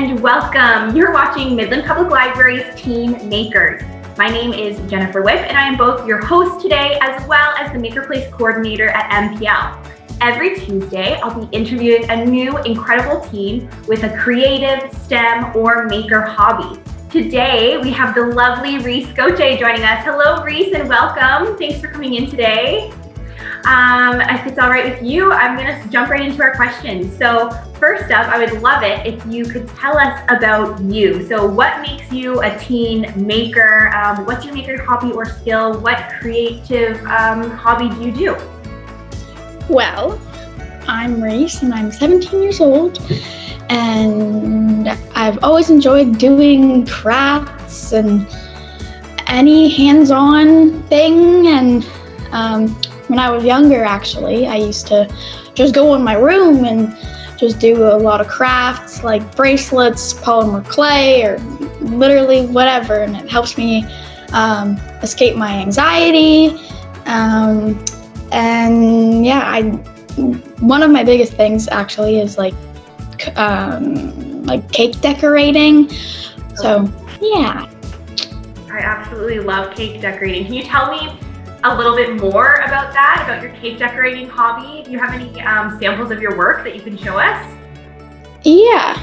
and welcome. You're watching Midland Public Library's Teen Makers. My name is Jennifer Whip, and I am both your host today as well as the Maker Place coordinator at MPL. Every Tuesday, I'll be interviewing a new incredible teen with a creative, STEM, or maker hobby. Today, we have the lovely Reese Gauthier joining us. Hello, Reese, and welcome. Thanks for coming in today. If it's all right with you, I'm going to jump right into our questions. So first up, I would love it if you could tell us about you. So what makes you a teen maker? What's your maker hobby or skill? What creative hobby do you do? Well, I'm Reese and I'm 17 years old, and I've always enjoyed doing crafts and any hands-on thing. And when I was younger, actually, I used to just go in my room and just do a lot of crafts like bracelets, polymer clay, or literally whatever, and it helps me escape my anxiety. And yeah, one of my biggest things actually is like cake decorating. So yeah. I absolutely love cake decorating. Can you tell me a little bit more about that, about your cake decorating hobby? Do you have any samples of your work that you can show us? Yeah,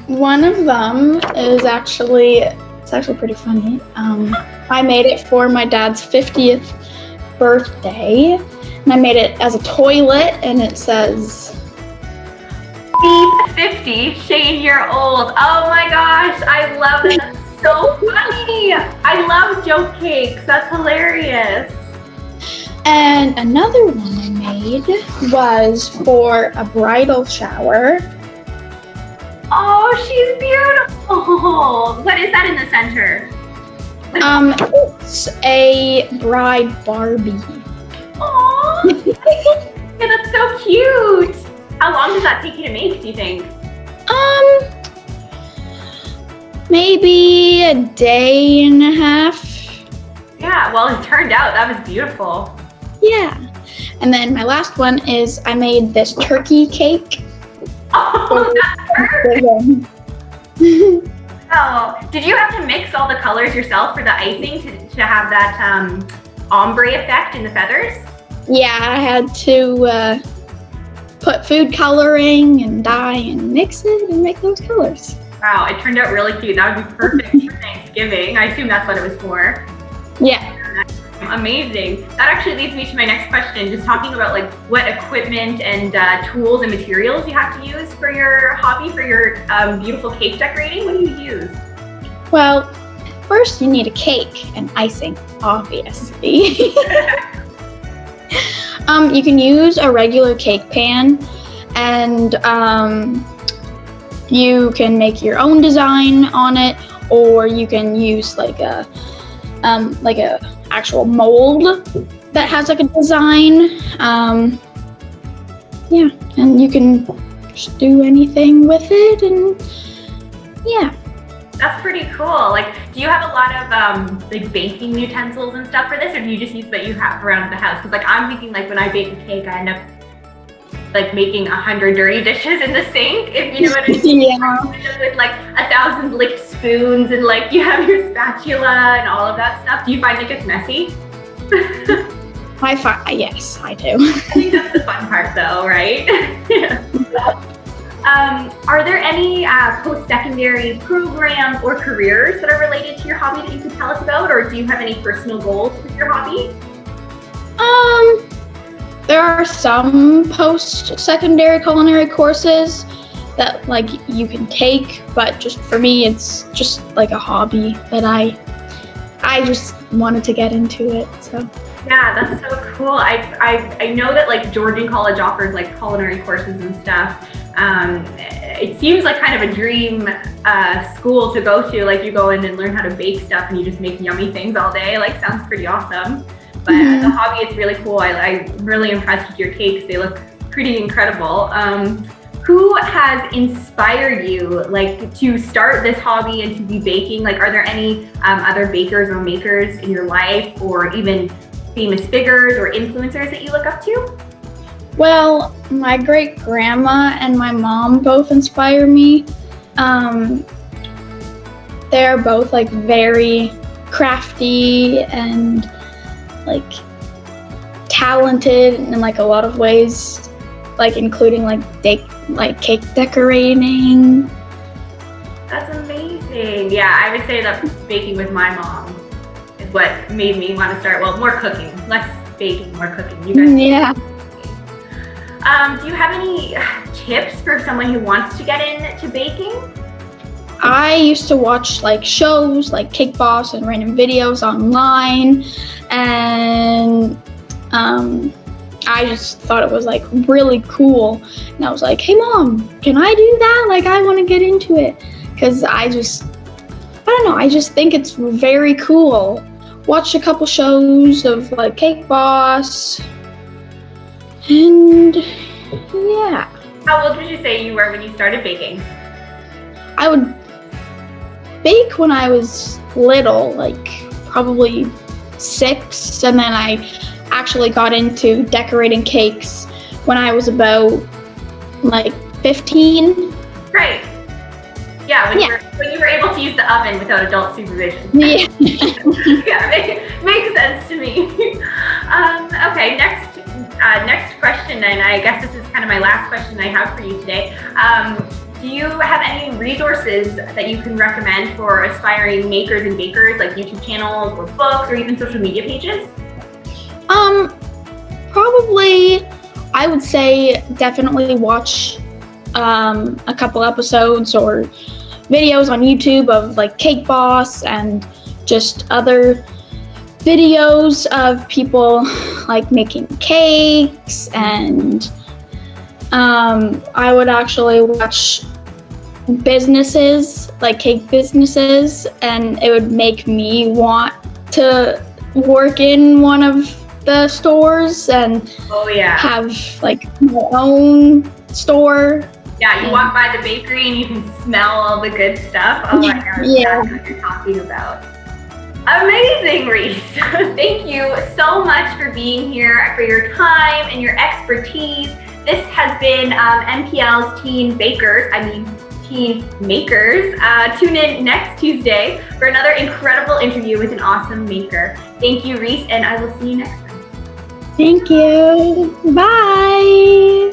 one of them is actually pretty funny. I made it for my dad's 50th birthday, and I made it as a toilet, and it says, "Beep 50, Shane, you're old." Oh my gosh, I love that. That's so funny. I love joke cakes. That's hilarious. And another one I made was for a bridal shower. Oh, she's beautiful. What is that in the center? It's a bride Barbie. Aww. Yeah, that's so cute. How long does that take you to make, do you think? Maybe a day and a half. Yeah, well, it turned out. That was beautiful. Yeah. And then my last one is I made this turkey cake. Oh, that's perfect. Oh, did you have to mix all the colors yourself for the icing to have that ombre effect in the feathers? Yeah, I had to put food coloring and dye and mix it and make those colors. Wow, it turned out really cute. That would be perfect for Thanksgiving. I assume that's what it was for. Yeah. Amazing. That actually leads me to my next question, just talking about like what equipment and tools and materials you have to use for your hobby, for your beautiful cake decorating. What do you use? Well, first you need a cake and icing, obviously. You can use a regular cake pan, and you can make your own design on it, or you can use like a actual mold that has like a design. Yeah, and you can just do anything with it, and yeah. That's pretty cool. Like, do you have a lot of like baking utensils and stuff for this, or do you just use what you have around the house? Because like I'm thinking like when I bake a cake, I end up like making 100 dirty dishes in the sink, if you know what I mean. Yeah. With like 1,000 licked spoons, and like you have your spatula and all of that stuff. Do you find it gets messy? Yes, I do. I think that's the fun part though, right? Yeah. Are there any post-secondary programs or careers that are related to your hobby that you could tell us about, or do you have any personal goals with your hobby? There are some post-secondary culinary courses that like you can take, but just for me, it's just like a hobby that I just wanted to get into it. So. Yeah, that's so cool. I know that like Georgian College offers like culinary courses and stuff. It seems like kind of a dream school to go to. Like you go in and learn how to bake stuff, and you just make yummy things all day. Like sounds pretty awesome. But as a hobby, it's really cool. I'm really impressed with your cakes. They look pretty incredible. Who has inspired you like to start this hobby and to be baking? Like, are there any other bakers or makers in your life, or even famous figures or influencers that you look up to? Well, my great grandma and my mom both inspire me. they're both like very crafty and like talented in like a lot of ways, like including like cake decorating. That's amazing. Yeah, I would say that baking with my mom is what made me want to start. Well, more cooking, less baking, more cooking. You guys. Yeah. Do you have any tips for someone who wants to get into baking? I used to watch like shows like Cake Boss and random videos online, and I just thought it was like really cool. And I was like, hey mom, can I do that? Like I want to get into it. Because I don't know, I just think it's very cool. Watched a couple shows of like Cake Boss, and yeah. How old would you say you were when you started baking? I would bake when I was little, like probably 6, and then I actually got into decorating cakes when I was about like 15. Great. Yeah, when you were able to use the oven without adult supervision. Yeah. Yeah, makes sense to me. Okay, next question, and I guess this is kind of my last question I have for you today. Do you have any resources that you can recommend for aspiring makers and bakers, like YouTube channels or books or even social media pages? Probably, I would say definitely watch a couple episodes or videos on YouTube of like Cake Boss and just other videos of people like making cakes, and I would actually watch businesses, like cake businesses, and it would make me want to work in one of the stores and have like my own store. Yeah, you walk by the bakery and you can smell all the good stuff. Oh my God, that's what you're talking about. Amazing, Reese. Thank you so much for being here, for your time and your expertise. This has been MPL's Teen Makers. Tune in next Tuesday for another incredible interview with an awesome maker. Thank you, Reese, and I will see you next time. Thank you. Bye.